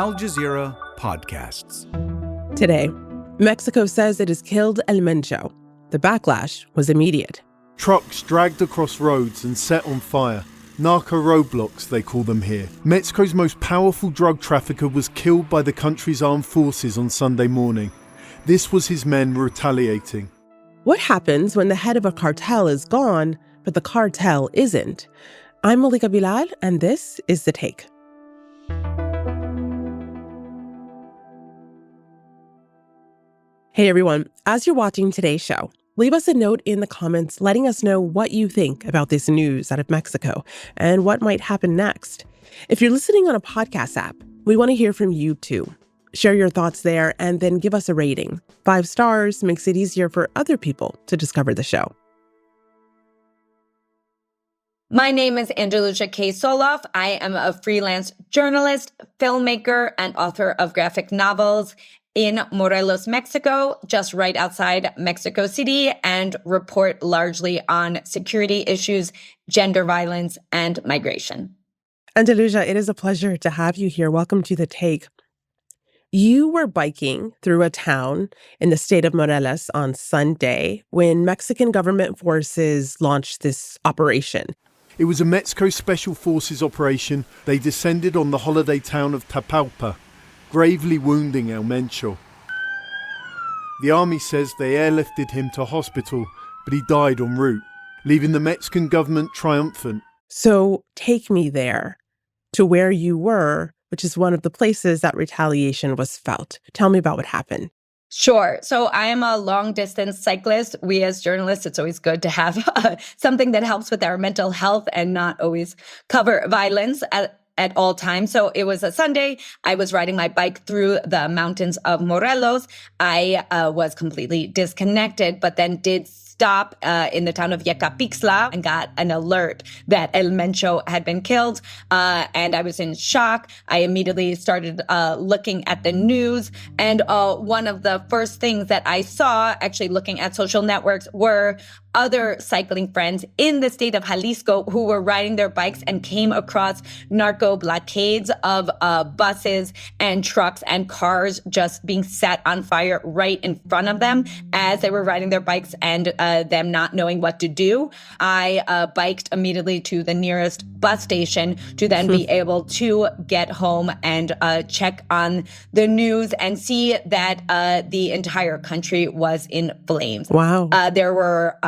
Al Jazeera podcasts. Today, Mexico says it has killed El Mencho. The backlash was immediate. Trucks dragged across roads and set on fire. Narco roadblocks, they call them here. Mexico's most powerful drug trafficker was killed by the country's armed forces on Sunday morning. This was his men retaliating. What happens when the head of a cartel is gone, but the cartel isn't? I'm Malika Bilal, and this is The Take. Hey everyone, as you're watching today's show, leave us a note in the comments letting us know what you think about this news out of Mexico and what might happen next. If you're listening on a podcast app, we want to hear from you too. Share your thoughts there and then give us a rating. 5 stars makes it easier for other people to discover the show. My name is Andalusia K. Soloff. I am a freelance journalist, filmmaker, and author of graphic novels in Morelos, Mexico, just right outside Mexico City, and report largely on security issues, gender violence, and migration. Andalusia, it is a pleasure to have you here. Welcome to The Take. You were biking through a town in the state of Morelos on Sunday when Mexican government forces launched this operation. It was a Mexico Special Forces operation. They descended on the holiday town of Tapalpa, gravely wounding El Mencho. The army says they airlifted him to hospital, but he died en route, leaving the Mexican government triumphant. So take me there to where you were, which is one of the places that retaliation was felt. Tell me about what happened. Sure. So I am a long-distance cyclist. We as journalists, it's always good to have something that helps with our mental health and not always cover violence at all times. So it was a Sunday. I was riding my bike through the mountains of Morelos. I was completely disconnected, but then did stop in the town of Yecapixtla and got an alert that El Mencho had been killed. And I was in shock. I immediately started looking at the news. And one of the first things that I saw, actually looking at social networks, were other cycling friends in the state of Jalisco who were riding their bikes and came across narco blockades of buses and trucks and cars just being set on fire right in front of them as they were riding their bikes and them not knowing what to do. I biked immediately to the nearest bus station to then be able to get home and check on the news and see that the entire country was in flames. Wow. There were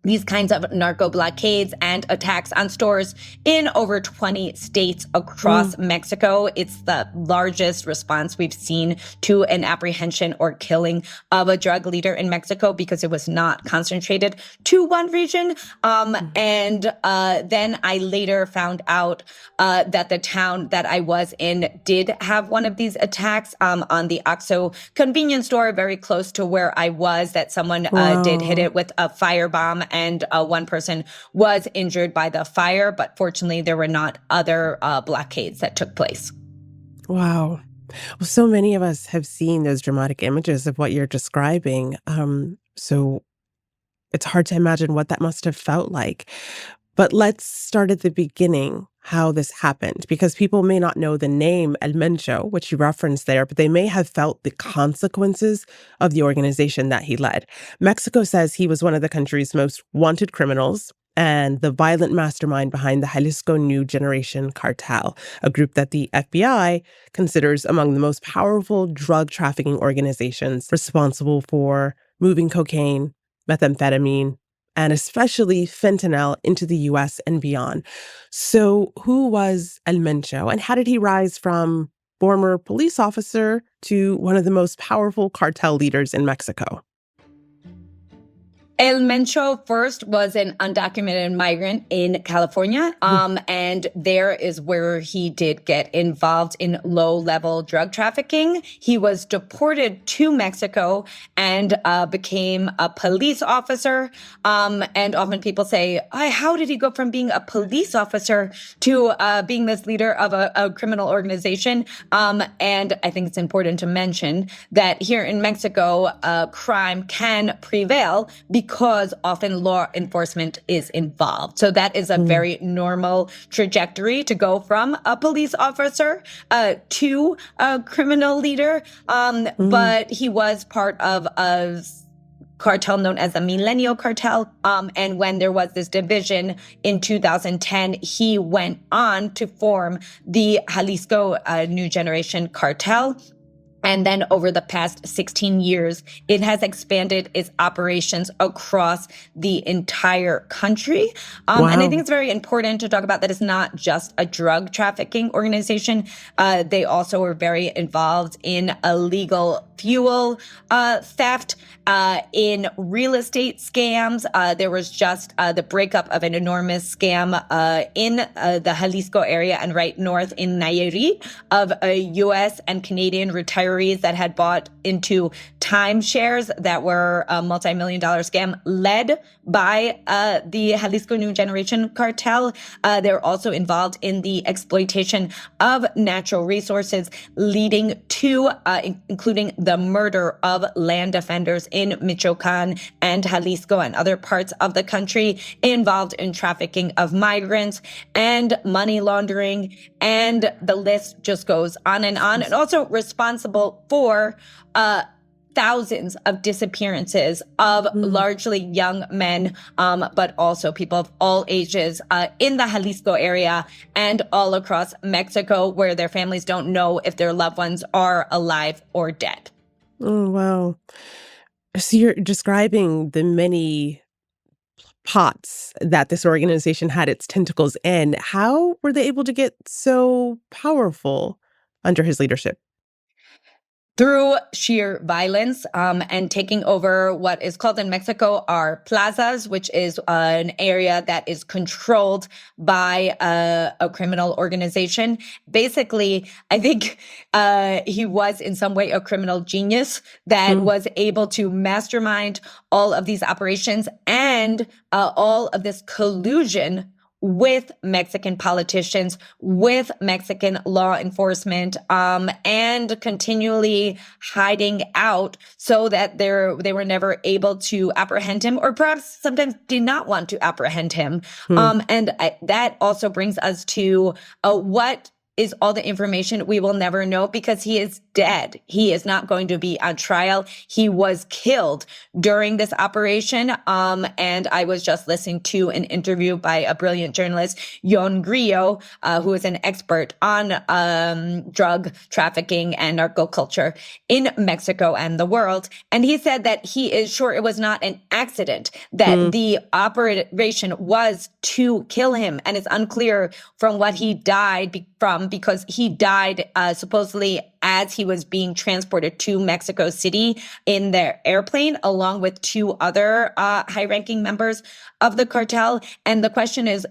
these kinds of narco blockades and attacks on stores in over 20 states across Mexico. It's the largest response we've seen to an apprehension or killing of a drug leader in Mexico because it was not concentrated to one region. And then I later found out that the town that I was in did have one of these attacks on the OXXO convenience store very close to where I was, that someone did hit it with a firebomb. And one person was injured by the fire, but fortunately there were not other blockades that took place. Wow. Well, so many of us have seen those dramatic images of what you're describing. So it's hard to imagine what that must have felt like. But let's start at the beginning, how this happened, because people may not know the name El Mencho, which you referenced there, but they may have felt the consequences of the organization that he led. Mexico says he was one of the country's most wanted criminals and the violent mastermind behind the Jalisco New Generation Cartel, a group that the FBI considers among the most powerful drug trafficking organizations responsible for moving cocaine, methamphetamine, and especially fentanyl into the U.S. and beyond. So who was El Mencho, and how did he rise from former police officer to one of the most powerful cartel leaders in Mexico? El Mencho first was an undocumented migrant in California, and there is where he did get involved in low-level drug trafficking. He was deported to Mexico and became a police officer. And often people say, how did he go from being a police officer to being this leader of a criminal organization? And I think it's important to mention that here in Mexico, crime can prevail because because often law enforcement is involved. So that is a very normal trajectory to go from a police officer to a criminal leader. But he was part of a cartel known as the Millennial Cartel. And when there was this division in 2010, he went on to form the Jalisco New Generation Cartel. And then over the past 16 years, it has expanded its operations across the entire country. And I think it's very important to talk about that it's not just a drug trafficking organization. They also were very involved in illegal fuel theft, in real estate scams. There was just the breakup of an enormous scam in the Jalisco area and right north in Nayarit of U.S. and Canadian retirees that had bought into timeshares that were a multi-million-dollar scam led by the Jalisco New Generation Cartel. They're also involved in the exploitation of natural resources, leading to, including the murder of land defenders in Michoacan and Jalisco and other parts of the country, involved in trafficking of migrants and money laundering. And the list just goes on, and also responsible for thousands of disappearances of largely young men, but also people of all ages in the Jalisco area and all across Mexico, where their families don't know if their loved ones are alive or dead. Oh, wow. So you're describing the many pots that this organization had its tentacles in. How were they able to get so powerful under his leadership? Through sheer violence and taking over what is called in Mexico our plazas, which is an area that is controlled by a criminal organization. Basically, I think he was in some way a criminal genius that was able to mastermind all of these operations and all of this collusion with Mexican politicians, with Mexican law enforcement, and continually hiding out so that they were never able to apprehend him, or perhaps sometimes did not want to apprehend him. That also brings us to what is all the information we will never know, because he is dead. He is not going to be on trial. He was killed during this operation. And I was just listening to an interview by a brilliant journalist, Yon Grillo, who is an expert on drug trafficking and narco culture in Mexico and the world. And he said that he is sure it was not an accident, that the operation was to kill him. And it's unclear from what he died from, because he died supposedly as he was being transported to Mexico City in their airplane, along with two other high-ranking members of the cartel. And the question is,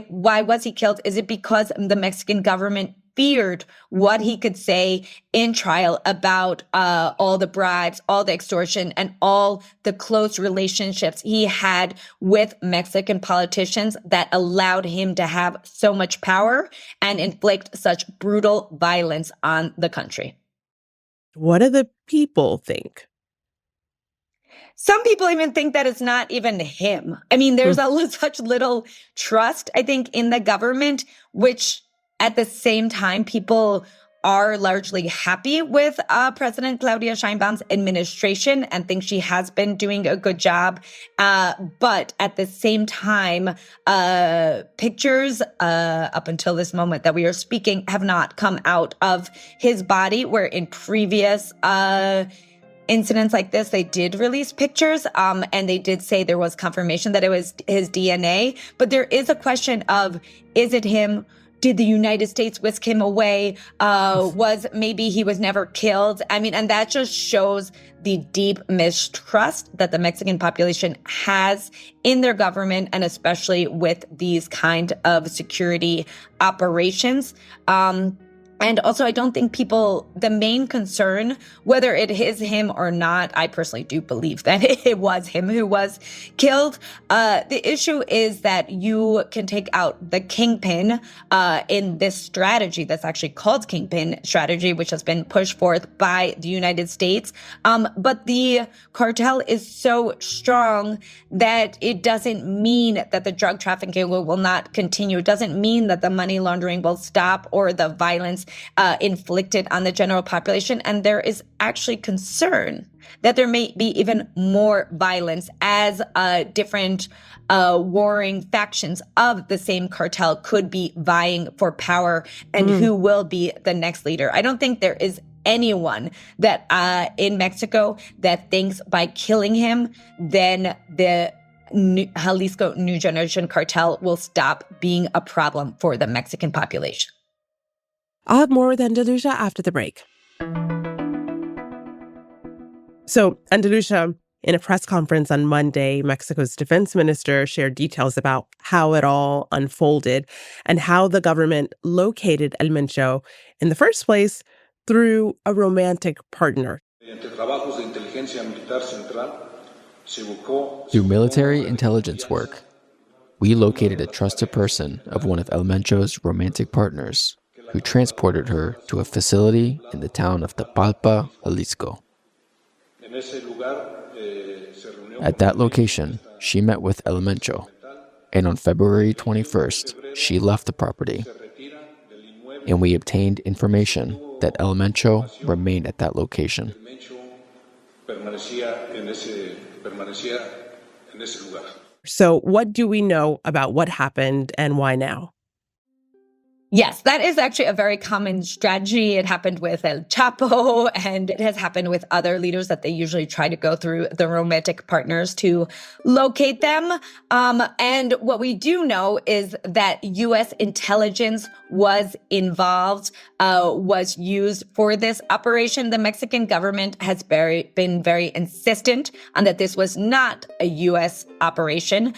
why was he killed? Is it because the Mexican government feared what he could say in trial about all the bribes, all the extortion, and all the close relationships he had with Mexican politicians that allowed him to have so much power and inflict such brutal violence on the country? What do the people think? Some people even think that it's not even him. I mean, there's such little trust, I think, in the government, which at the same time, people are largely happy with President Claudia Sheinbaum's administration and think she has been doing a good job. But at the same time, pictures up until this moment that we are speaking have not come out of his body, where in previous incidents like this, they did release pictures, and they did say there was confirmation that it was his DNA. But there is a question of, is it him? Did the United States whisk him away? Maybe he was never killed? I mean, and that just shows the deep mistrust that the Mexican population has in their government, and especially with these kind of security operations. And also, I don't think the main concern, whether it is him or not, I personally do believe that it was him who was killed. The issue is that you can take out the kingpin in this strategy that's actually called kingpin strategy, which has been pushed forth by the United States. But the cartel is so strong that it doesn't mean that the drug trafficking will not continue. It doesn't mean that the money laundering will stop or the violence inflicted on the general population. And there is actually concern that there may be even more violence as different warring factions of the same cartel could be vying for power and who will be the next leader. I don't think there is anyone that in Mexico that thinks by killing him, then the Jalisco New Generation Cartel will stop being a problem for the Mexican population. I'll have more with Andalusia after the break. So, Andalusia, in a press conference on Monday, Mexico's defense minister shared details about how it all unfolded and how the government located El Mencho in the first place through a romantic partner. Through military intelligence work, we located a trusted person of one of El Mencho's romantic partners, who transported her to a facility in the town of Tapalpa, Jalisco. At that location, she met with El Mencho, and on February 21st, she left the property, and we obtained information that El Mencho remained at that location. So what do we know about what happened and why now? Yes, that is actually a very common strategy. It happened with El Chapo, and it has happened with other leaders that they usually try to go through the romantic partners to locate them. And what we do know is that U.S. intelligence was involved, was used for this operation. The Mexican government has been very insistent on that this was not a U.S. operation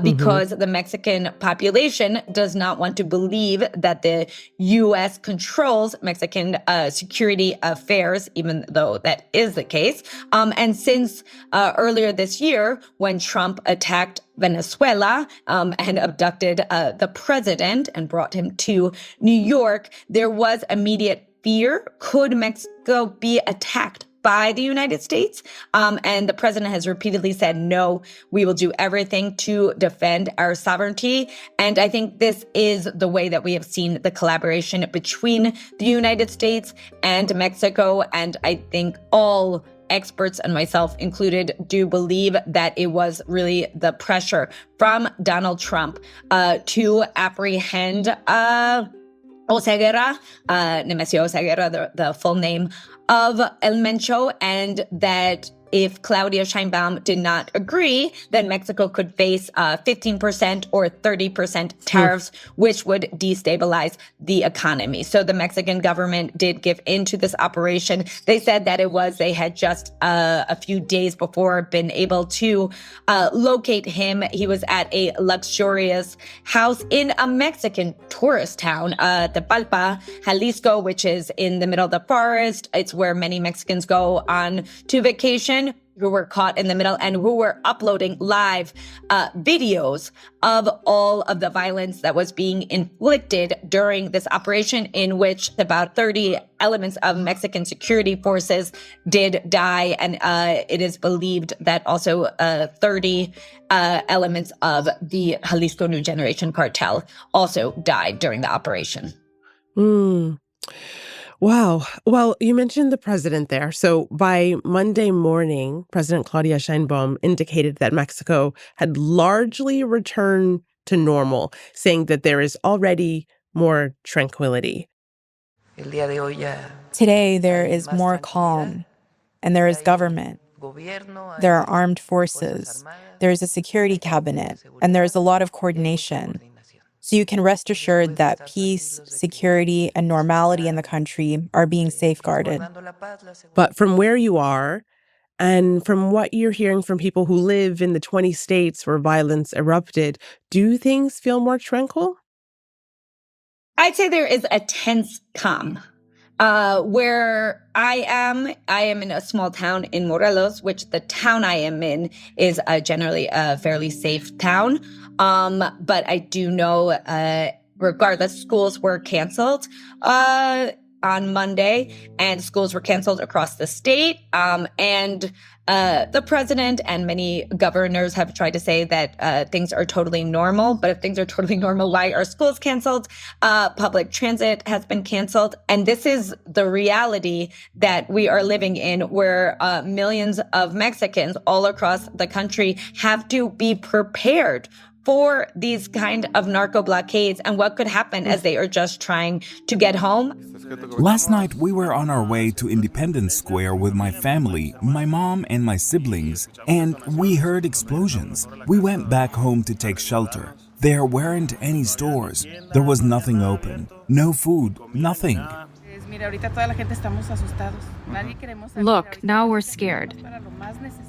because the Mexican population does not want to believe that the U.S. controls Mexican security affairs, even though that is the case. And since earlier this year, when Trump attacked Venezuela and abducted the president and brought him to New York, there was immediate fear. Could Mexico be attacked by the United States? And the president has repeatedly said, no, we will do everything to defend our sovereignty. And I think this is the way that we have seen the collaboration between the United States and Mexico. And I think all experts, and myself included, do believe that it was really the pressure from Donald Trump to apprehend Oseguera, Nemesio Oseguera, the full name of El Mencho, and that if Claudia Sheinbaum did not agree, then Mexico could face 15% or 30% tariffs, which would destabilize the economy. So the Mexican government did give into this operation. They said that they had just a few days before been able to locate him. He was at a luxurious house in a Mexican tourist town, Tapalpa, Jalisco, which is in the middle of the forest. It's where many Mexicans go on to vacation, who were caught in the middle and who were uploading live videos of all of the violence that was being inflicted during this operation, in which about 30 elements of Mexican security forces did die. And it is believed that also 30 elements of the Jalisco New Generation Cartel also died during the operation. Wow. Well, you mentioned the president there. So by Monday morning, President Claudia Sheinbaum indicated that Mexico had largely returned to normal, saying that there is already more tranquility. Today, there is more calm, and there is government. There are armed forces. There is a security cabinet, and there is a lot of coordination. So you can rest assured that peace, security, and normality in the country are being safeguarded. But from where you are, and from what you're hearing from people who live in the 20 states where violence erupted, do things feel more tranquil? I'd say there is a tense calm. Where I am in a small town in Morelos, which the town I am in is generally a fairly safe town. But I do know, regardless, schools were canceled on Monday, and schools were canceled across the state. And the president and many governors have tried to say that things are totally normal. But if things are totally normal, why are schools canceled? Public transit has been canceled. And this is the reality that we are living in, where millions of Mexicans all across the country have to be prepared for these kind of narco blockades and what could happen as they are just trying to get home. Last night, we were on our way to Independence Square with my family, my mom and my siblings, and we heard explosions. We went back home to take shelter. There weren't any stores. There was nothing open. No food, nothing. Look, now we're scared.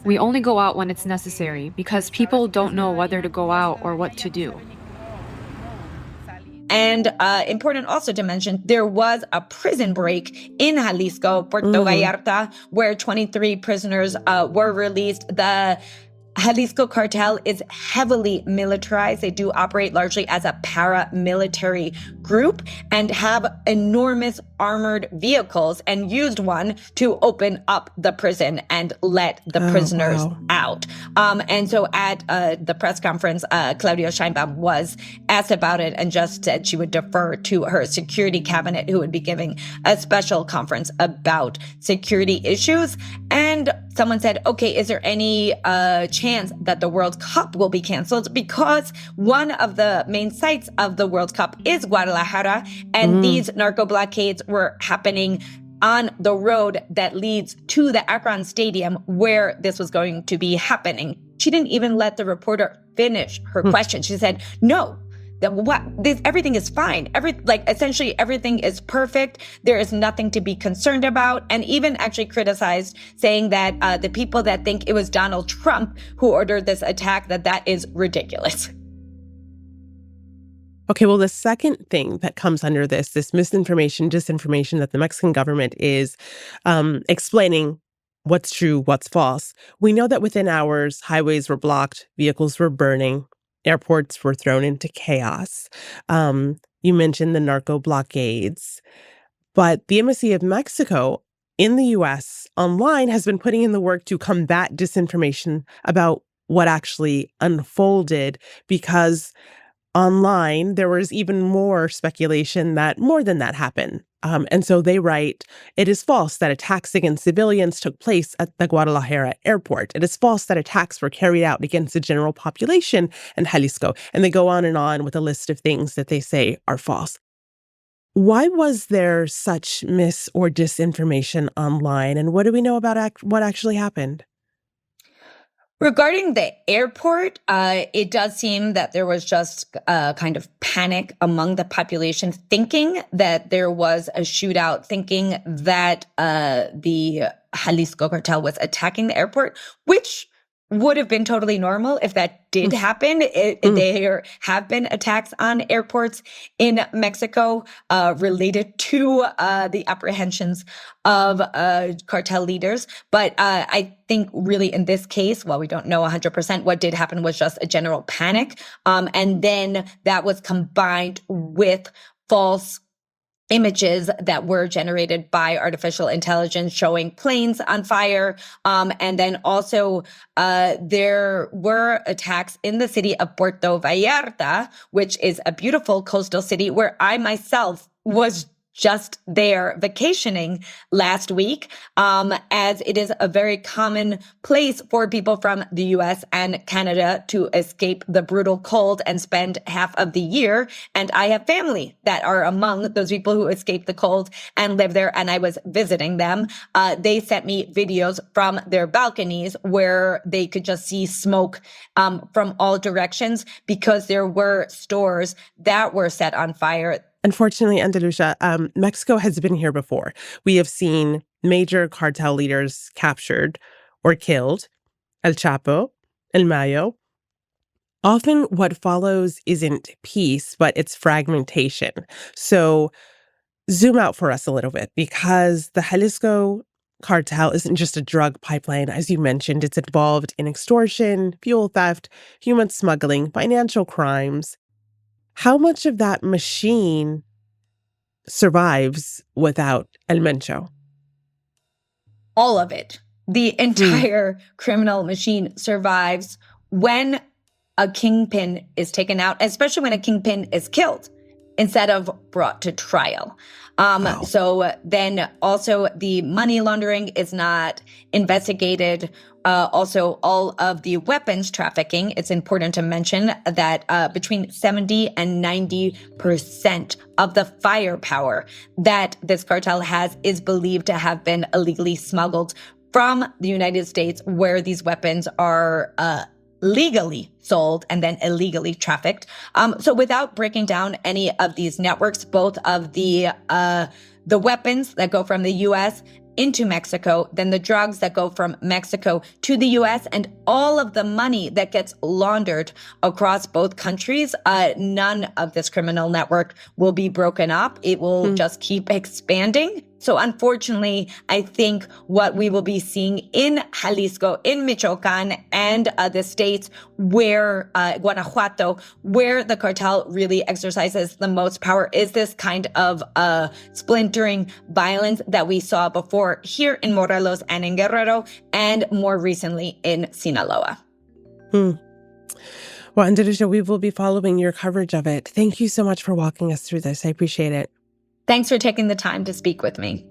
We only go out when it's necessary because people don't know whether to go out or what to do. And important also to mention, there was a prison break in Jalisco, Puerto Vallarta, where 23 prisoners were released. The Jalisco cartel is heavily militarized. They do operate largely as a paramilitary group and have enormous armored vehicles, and used one to open up the prison and let the prisoners out. And so at the press conference, Claudia Sheinbaum was asked about it and just said she would defer to her security cabinet, who would be giving a special conference about security issues. And someone said, okay, is there any chance that the World Cup will be canceled? Because one of the main sites of the World Cup is Guadalajara, and these narco blockades were happening on the road that leads to the Akron Stadium where this was going to be happening. She didn't even let the reporter finish her question. She said, no. Everything is fine. Essentially everything is perfect. There is nothing to be concerned about. And even actually criticized, saying that the people that think it was Donald Trump who ordered this attack, that is ridiculous. Okay, well, the second thing that comes under this misinformation, disinformation that the Mexican government is explaining what's true, what's false. We know that within hours, highways were blocked, vehicles were burning, airports were thrown into chaos. You mentioned the narco blockades, but the Embassy of Mexico in the U.S. online has been putting in the work to combat disinformation about what actually unfolded, because online there was even more speculation that more than that happened. And so they write, it is false that attacks against civilians took place at the Guadalajara airport. It is false that attacks were carried out against the general population in Jalisco. And they go on with a list of things that they say are false. Why was there such mis or disinformation online? And what do we know about what actually happened? Regarding the airport, it does seem that there was just a kind of panic among the population, thinking that there was a shootout, thinking that the Jalisco cartel was attacking the airport, which would have been totally normal if that did happen. There have been attacks on airports in Mexico related to the apprehensions of cartel leaders. But I think really in this case, while we don't know 100%, what did happen was just a general panic. And then that was combined with false images that were generated by artificial intelligence showing planes on fire. And then also there were attacks in the city of Puerto Vallarta, which is a beautiful coastal city where I myself was just there vacationing last week, as it is a very common place for people from the US and Canada to escape the brutal cold and spend half of the year. And I have family that are among those people who escape the cold and live there, and I was visiting them. They sent me videos from their balconies where they could just see smoke from all directions because there were stores that were set on fire. Unfortunately, Andalusia, Mexico has been here before. We have seen major cartel leaders captured or killed, El Chapo, El Mayo, often what follows isn't peace, but it's fragmentation. So zoom out for us a little bit, because the Jalisco cartel isn't just a drug pipeline. As you mentioned, it's involved in extortion, fuel theft, human smuggling, financial crimes. How much of that machine survives without El Mencho? All of it. The entire criminal machine survives when a kingpin is taken out, especially when a kingpin is killed instead of brought to trial. Wow. So then also the money laundering is not investigated. Also, all of the weapons trafficking, it's important to mention that between 70 and 90% of the firepower that this cartel has is believed to have been illegally smuggled from the United States, where these weapons are legally sold and then illegally trafficked. So without breaking down any of these networks, both of the weapons that go from the U.S. into Mexico, then the drugs that go from Mexico to the U.S., and all of the money that gets laundered across both countries, none of this criminal network will be broken up. It will just keep expanding. So unfortunately, I think what we will be seeing in Jalisco, in Michoacan, and the states where, Guanajuato, where the cartel really exercises the most power, is this kind of splintering violence that we saw before here in Morelos and in Guerrero, and more recently in Sinaloa. Well, Andalusia, we will be following your coverage of it. Thank you so much for walking us through this. I appreciate it. Thanks for taking the time to speak with me.